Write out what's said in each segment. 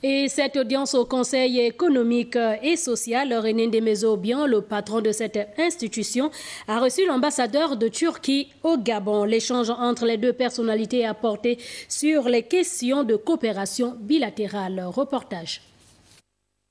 Et cette audience au Conseil économique et social, René Ndemezo-Obiang, le patron de cette institution, a reçu l'ambassadeur de Turquie au Gabon. L'échange entre les deux personnalités a porté sur les questions de coopération bilatérale. Reportage.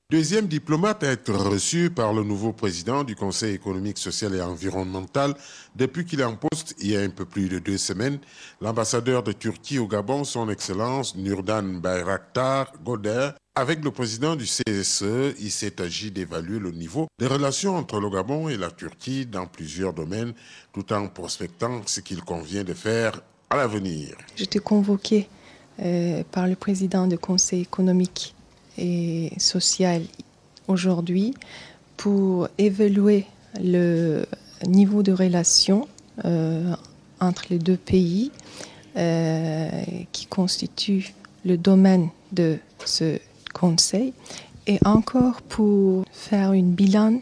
Deuxième diplomate à être reçu par le nouveau président du Conseil économique, social et environnemental depuis qu'il est en poste il y a un peu plus de 2 semaines, l'ambassadeur de Turquie au Gabon, son Excellence Nurdan Bayraktar Goder. Avec le président du CSE, il s'est agi d'évaluer le niveau des relations entre le Gabon et la Turquie dans plusieurs domaines, tout en prospectant ce qu'il convient de faire à l'avenir. J'étais convoqué par le président du Conseil économique et social aujourd'hui pour évaluer le niveau de relation entre les deux pays qui constitue le domaine de ce conseil et encore pour faire une bilan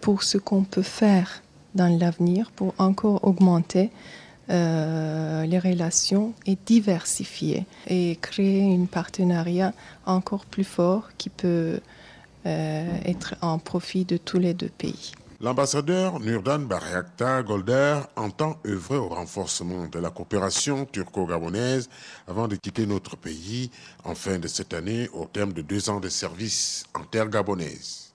pour ce qu'on peut faire dans l'avenir pour encore augmenter les relations et diversifier et créer un partenariat encore plus fort qui peut être en profit de tous les deux pays. L'ambassadeur Nurdan Bayraktar Goder entend œuvrer au renforcement de la coopération turco-gabonaise avant de quitter notre pays en fin de cette année au terme de 2 ans de service en terre gabonaise.